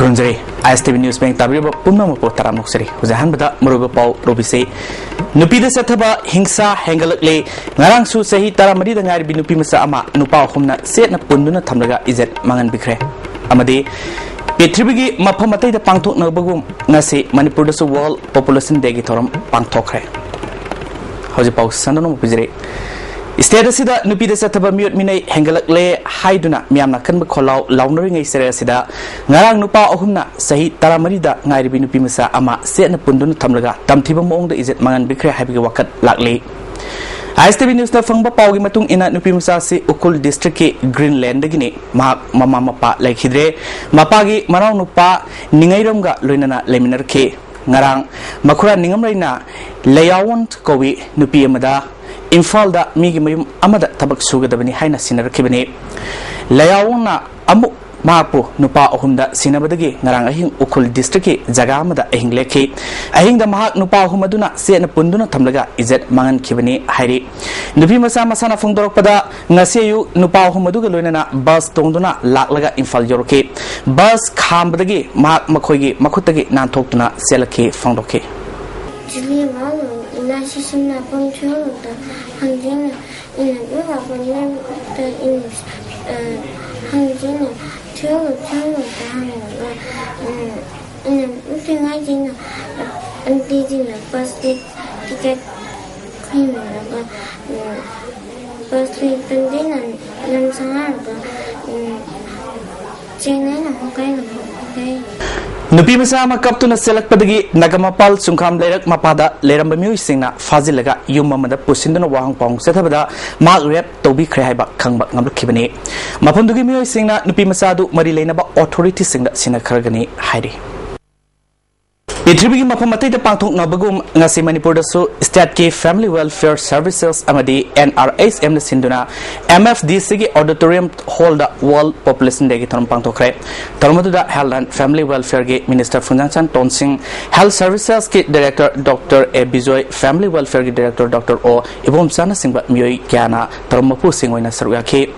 Kurunjari ISTV News Bank Tabriba Pumna Mupo Taram Nuksari Uzahan Bada Muruba Pau Robise Nupida Sataba Hingsa Hengalakle Narangsu Sahi Taramadi Ngari Binupi Masa Ama Nupa Humna Setna Punduna Tamlaga Izet Mangan Bikre Amade Petribigi Mapamate the Pangtok Nabagum Nasi Manipur World Population Day Toram Pangtokre How's it Pau Sandano Pizere Istada Nupida Sataba Mute Mine Hengalakle Haiduna Miamna Kanba Kolau Laundering a Seresida Narang Nupa Ohumna Sahi Taramarida Ngari Binupi Masa Ama Setna Pundun Tamlaga Tamtiba Mong the Izet Mangan Bikre Happy Wakat Lakle ISTV News na Fangba Paugi Matung Ina Nupi Masa Si Ukul District Greenland Gini Mahak Mama Mapa Like Hidre Mapagi Marang Nupa Ningairamga Luinana Leminar Ke Ngarang Makura Ningam Raina Layawant Kowi Nupi Amada Infalda Migi Mayum Amada Tabak Sugadabani Haina Sinar Kibani Layawna Amu Mapu Nupa Ohunda Sinabadagi Narang Ahing Ukul District Zagamada Ahing Leki Ahing the Mahak Nupa Humaduna Sena Punduna Tamlaga Izet Mangan Kibani Hairi Nupi Masa Masana Fundoropada Naseyu Nupa Humaduga Lunana Bus Tonduna Laklaga Infal Yoroke Bus Kambadagi Mahak Makogi Makutagi Nantokuna Selake Fondoke Nasisina punctual the Hangina in a good of the English Hangina two in a looking like in a teaching a first ticket cleaner first week and then Lansanaga China okay. Nupi Masama Kaptuna Select Padagi Nagamapal Sunkam Lerak Mapada Leram Musina Fazilaga Yumamada Pusindana Wang Pong Setabada Mark Rep Toby Krehaba Kangba Namber Kibani Mapundugi Musina Nupi Masadu Marilenaba Authority Sing that Sina Kargani Heidi Petribigi Mapamate the Pangtok Nabagum Nasi Manipur so State Family Welfare Services Amadi NRS M Sinduna MFDC Auditorium Hold the World Population Day Tom Pangtokre Tormaduda Health and Family Welfare Gate Minister Funjanchan Tonsing Health Services Gate Director Dr. A Bijoy Family Welfare Gate Director Dr. O Ibom Sana Singba Mui Kiana Tormapu Singwina Saruyaki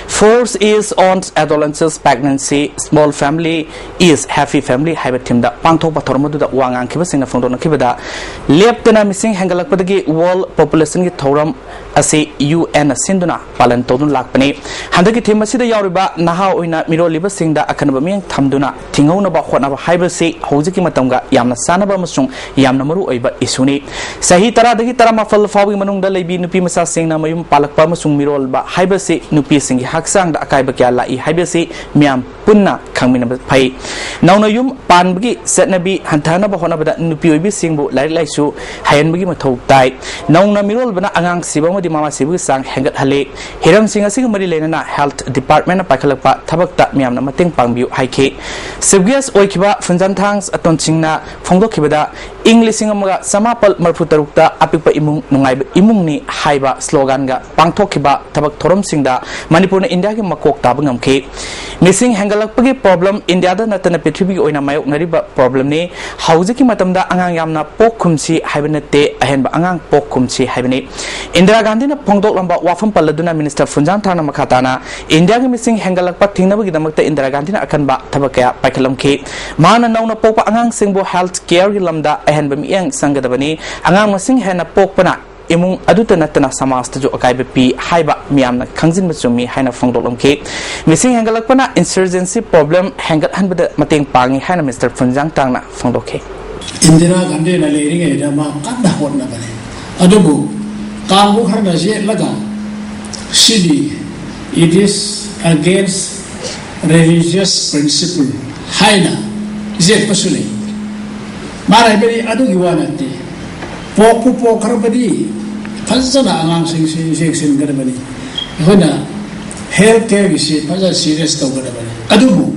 Force is on adolescence pregnancy small family is happy family Habitim the Pangtok Tormaduda Wangang Kibasing of Fondona Kibada, Leptana missing Hangalakpadagi World Population Toram as a UN Sinduna, Palantodun Lakpani, Handaki Timasida Yoriba, Naha Uina, Miro Libasing da Akanabamian Tamduna, Tingona Bakwana Hibasi, Hosiki Matonga, Yamna Sanaba Musung, Yamnamaru Eba Isuni, Sahitara the Gitarama Falfawi Manunda Labi Nupimasa Sing Namayum Palakpamasung Mirol Ba Hibasi, Nupising Haksang, the Akaibakala, Hibasi, Miam Punna, Kamina Pai. Now no yum Panbagi, Setnabi, Hantana. Bahonabada Nupi Singbo like so Hayan Bigi Mato died. Now Namirol Bana Angang Sibamo di Mama Sibu sang Hangat Hale Hiram Singa Sing Marilena Health Department of Pakalapa Tabakta Miam Namating Pangbu Haike Sibias Oikiba Funjantangs Aton Singna Fondo Kibada English Singamaga Samapal Marputarukta Apipa Imung Nungai Imungni Haiba Sloganga Pangtokiba Tabak Torom Singda Manipur India Makok Tabangam K Missing Hangalapagi problem India Natana Petribi Oina Mayok Nariba problem ne Hauziki Matamda Angang Yamna Pokumsi Habanete Ahenba Angang Pokumsi Habane Indira Gandhi na Pongdok Lamba Wafam Paladuna Minister Funjantana Makatana India missing Hangalak Patina Damakta Indira Gandhi Akanba Tabaka Pakalamke Mana Nauna Popa Angang Singbo Health Care Lamda Ahenbam Yang Sangadabani Angang Masing Hena Pokpana Imung Aduta Natana Samas to Okaibi Haiba Miamna Kangzin Masumi Hana Fongdolamke Missing Hangalakpana Insurgency Problem Hangat Hanbada Mating Pangi Hana Mr. Funjang Tangna Fongdoke Indira Gandhi na leering ay dama kada hot na bani. Adugo, kamu harga je laga. Sidi, it is against religious principle. Haina, je pasuli. Marai beri adu giwanati. Pok karbadi. Pasana angang sing karbadi. Hona healthcare gisi pasal serious tau karbadi. Adugo,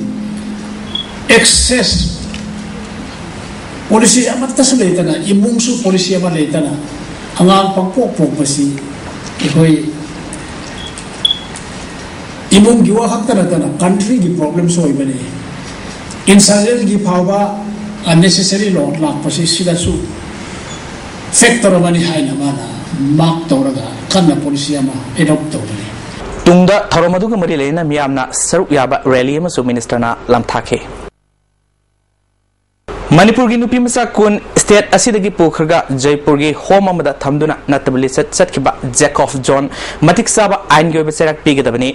excess polisi amat tasulitana imungsu polisi amat leitana angang pangpok pasi ikoi imung giwa hakta tana country gi problem soi bani insurgent gi phawa unnecessary lot lak pasi sida su sector bani haina mana mak toraga kanna polisi ama adopt tawani tungda tharomadu ga mari leina miyamna saruk yaba rally ama su minister na lamthake Manipur gi nupi masa kun state asidagi pokhrga Jaipur gi home amada thamduna natabli satkiba Jack of John matik saba ain gi beserak pigedabani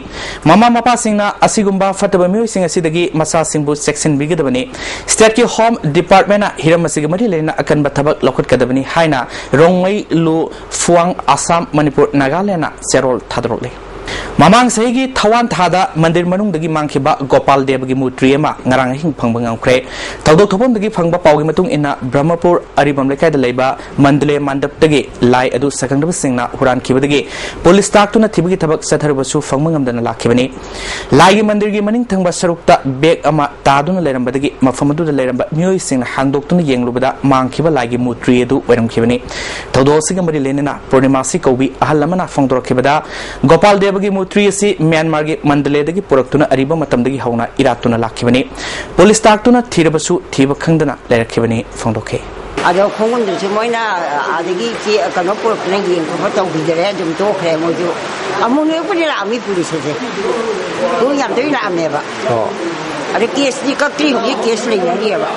mama mapa singna asigumba fataba mioi sing asidagi masa singbu section bigedabani state ki home department na hiram asigi mari lena akan bathabak lokot kadabani haina rongmai lu fuang Assam Manipur Nagaland na serol thadrole Mamang sahigi Tawan Thada Mandir Manung dagi mangkiba Gopal Debagi Mutriema ngarang hing pangbangang kre tawdok thopom dagi phangba pawgi matung ina Brahmapur Aribam lekai da leiba Mandle Mandap dagi lai adu sakangdaba singna huran kibadagi police tak tuna thibagi thabak satharbasu phangmangam dana lakhibani lai mandir gi maning thangba sarukta bag ama taduna leiramba dagi mafamadu da leiramba myoi singna hangdok tuna yenglubada mangkiba lai gi mutri edu weram khibani tawdo siga mari lenena Purnimasi Kobi ahalamana phangdor khibada Gopal Debagi Mutri si Myanmar gi Mandale dagi puraktuna ariba matam dagi hauna iratuna lakhibani police taktuna thirabasu thiba khangdana lerakhibani phangdoke ado khongun de moina adagi ki kano purkna gi ko taw bidere dum to khre moju amune ko dira ami police se do yam de na ameba ade case ni ka tri gi case le ni ba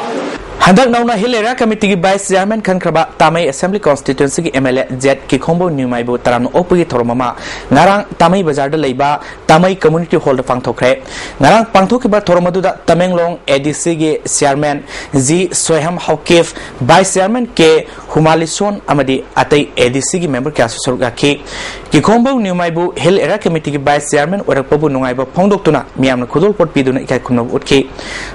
Handak nauna Hilera Committee ki Vice Chairman Khankraba Tamai Assembly Constituency ki MLA Z ki Khombo Numaibu Taram Opagi Thormama Ngarang Tamai Bazar da leiba Tamai Community Hall da pangthokre Ngarang pangthokiba Thormadu da Tamenglong ADC ki Chairman Z Soham Haukif Vice Chairman ke Humalison amadi atai ADC ki member kya susurga ki Khombo Numaibu Hilera Committee ki Vice Chairman Orakpabu Nungaiba Phongdoktuna Miamna Khudol Pot Piduna ikai khumna utki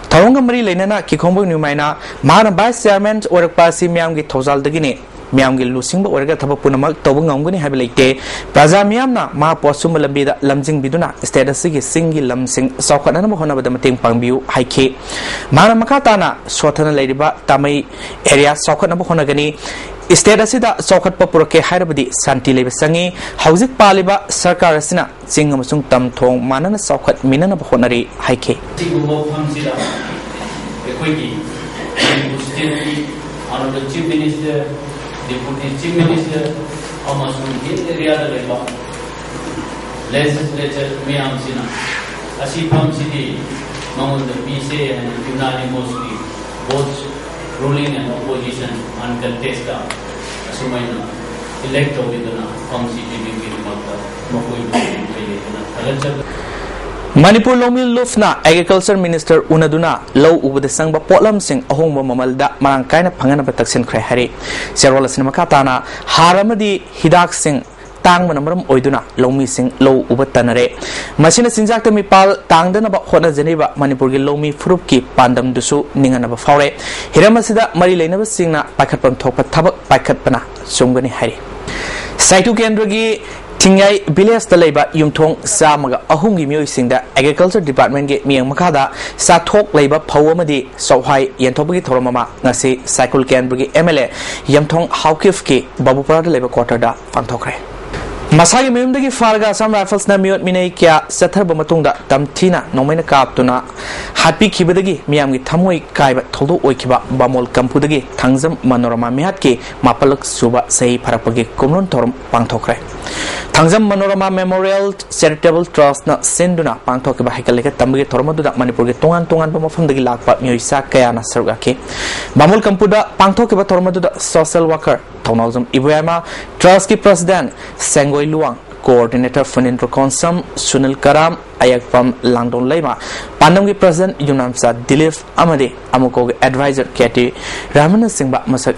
Thorongam mari leinana ki Khombo Numaina Mana Vice Chairman Orakpasi Miam gi Thozal dagini Miam gi Lusingba Oraga Thabapunamak Tobunganguni Habilate Praza Miamna Ma Posum Lambida Lamjing Biduna Status gi Singi Lamsing Saukana Mohona Badamating Pangbiu Haike Mana Makatana Sotana Ladiba Tamai area Saukana Mohonagani State asida Saukat Papurake Hairabadi Santi Lebesangi Hauzik Paliba Sarkar Asina Singamasung Tam Thong Manana Saukat Minana Honari Haike Honorable Chief Minister, Deputy Chief Minister, amasung area da leba legislature miyam sina asi pham sidi mangol the PCA and unanimously both ruling and opposition uncontested asumaina elect obidana pham sidi bingi mata makoi bayena alacha Manipur Lomil Lufna Agriculture Minister Unaduna Low Ubud Sangba Potlam Sing Ahong Mamalda Marankaina Pangana Protection Krehari Serola Cinemakatana Haramadi Hidak Sing Tang Manamaram Oiduna Lomi Sing Low Ubatanare Machina Sinjak Mipal Tangdan about Hona Geneva Manipurgi Lomi Fruki Pandam Dusu Ninganaba Fore Hiramasida Marilena Singna Pakatpam Topa Tabak Pakatpana Sungani Hari Saitu Kendragi Tingai Bilias the Labor Yumtong Samaga Ahungi Musing the Agriculture Department get me and Makada Satok Labor Powamadi Sohai Yantobagi Toromama Nasi Cycle Canbergi MLA Yamtong Haukifki Babupara Labor Quarter da Fantokre Masai Mimdagi Farga some rifles na Mute Minakia Satar Bamatunda Tamtina Nomina Kaptuna Happy Kibadagi Miami Tamui Kai Todo Oikiba Bamol Kampudagi Tangzam Manorama Mihatki Mapaluk Suba Say Parapagi Kumlun Torum Pantokre Tangzam Manorama Memorial Charitable Trust na Senduna Pangtokiba Hikalika Tambi Tormadu Manipur Tongan Bamafam the Lakpa Muisa Kayana Sergaki Bamul Kampuda Pangtokiba Tormadu Social Worker Tonalzam Ibuema Trustki President Sangoi Luang Coordinator Funintro Konsam Sunil Karam Ayakpam Langdon Lema Pandamgi President Yunamsa Dilif Amade Amukog Advisor Kati Ramana Singba Masak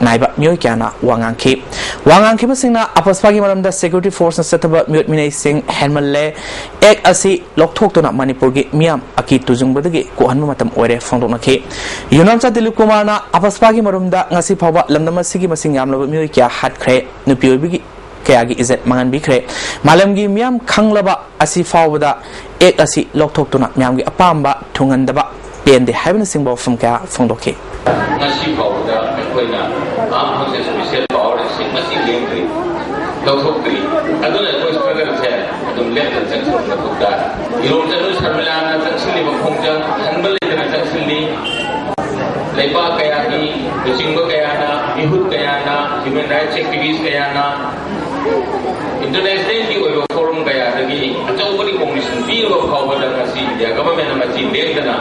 Naiba Myoikana Wanganki Wanganki Singna Apaspagi Madam Security Force and Setaba Mutmine Sing Henmale Egg Asi Loktokuna Manipurgi Miam Aki Tuzungbadagi Kohanmatam Ore Fondonaki Yunamsa Dilukumana Apaspagi Marumda Nasi Pava Lamdamasigi Masingam Myoikia Hatkre Nupiobigi Kayagi Izet Mangan Bikre Malamgi Miam Kanglaba Asi Fawada Egg Asi Loktokuna Miamgi Apamba Tungandaba Pende Heaven Singbo from Kaya Fondoki Nasi Pawada Koina process special power sing masi game Lokri aduna ko struggle the adum left and section na pugda iron janu sarmala na section ni bkhongja hanbal na section ni leiba kaya ni jingbo kaya na ihut kaya na human rights activists kaya na international ki oil forum kaya dagi achau bari commission bi पीरब फाउबदा kasi India government amachi lengdana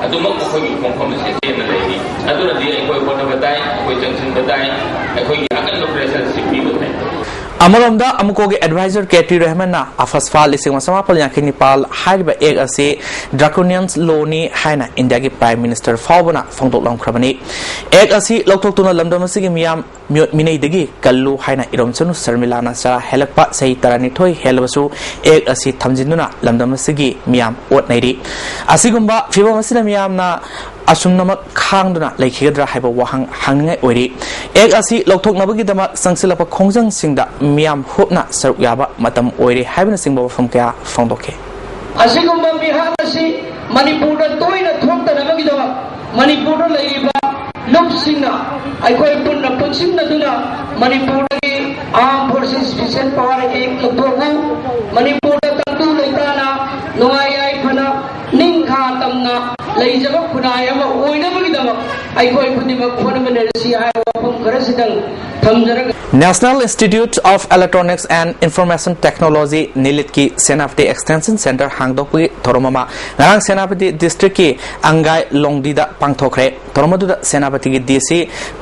adumok khoi khongkhom se sen na lehi aduna di khoi khona batai khoi junction batai khoi akan operation sipi batai Amaramda amukoge advisor Katie Rahman na afasfa lising masamapal yakin Nepal haiba ek ase draconian law ni haina India ki prime minister faubana phongtok lam khrabani ek asi lokthok tuna lamdam asigi miyam minai degi kallu haina iromchanu sarmila na sa helakpa sei tarani thoi helbasu ek asi thamjinuna lamdam asigi miyam ot nairi asigumba phibam asina miyam na asumnamak khangduna laikhigadra haiba wahang hangngai oiri ek asi lokthok nabagi dama sangsilapa khongjang singda miyam hopna saruk yaba matam oiri haibna singba from kya phongdoke asigumba bihar asi manipur da toina thokta nabagi dama manipur da laiba lopsingna aikoi punna punsimna duna manipur da armed forces special power ek lokthok manipur da tandu laitana noai ai phana ningkha tamna leijaba khunai ama oinabagi dama aikoi khunima khonama nersi ai wafam karasidang thamjara National Institute of Electronics and Information Technology Nilit ki Senapati Extension Center hangdokpi Toromama Narang Senapati District ki Angai Longdi da pangthokre Toromadu da Senapati ki DC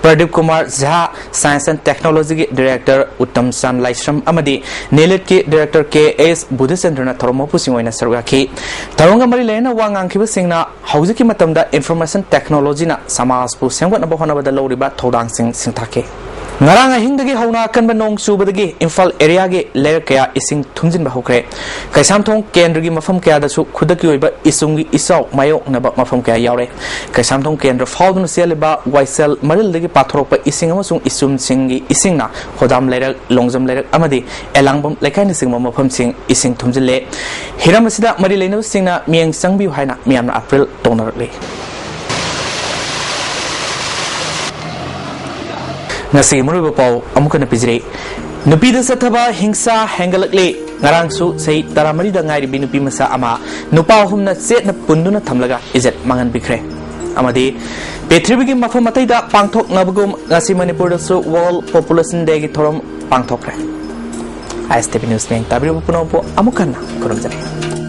Pradeep Kumar Jha Science and Technology ki Director Uttam San Laishram Amadi Nilit ki Director KS Buddhisendra na Toromopu singoina sarugaki Taronga mari lena wangang kiba singna hauziki matamda Information Technology na samaspu sengwat na bohona bada loriba thodang singthake Ngarang hingdagi hauna kanba nong subadagi Imphal area gi layer kaya ising thumjin ba hokre kaisam thong kendra gi mafam kaya da su khudaki oiba isungi isau mayok na ba mafam kaya yaure kaisam thong kendra faudun selba waisel maril dagi pathorok pa ising amasung isum singi isingna khodam layer longjam layer amadi elangbam lekai ni singma mafam sing ising thumjile hiram asida mari leina singna mieng sangbi haina miamna April tonarle Nasi Muruba Pau Amukana Pizre Nupida Sataba Hingsa Hangalakle Narangsu say Taramari da Ngai Binupi Masa Ama Nupa Humna Set na Punduna Tamlaga is it Mangan Bikre Amadi Petribigi Mafumatai da Pangtok Nabugum Nasi Manipur so World Population Day Torom Pangtokre ISTV News Tabi Punopo Amukana Kurumjare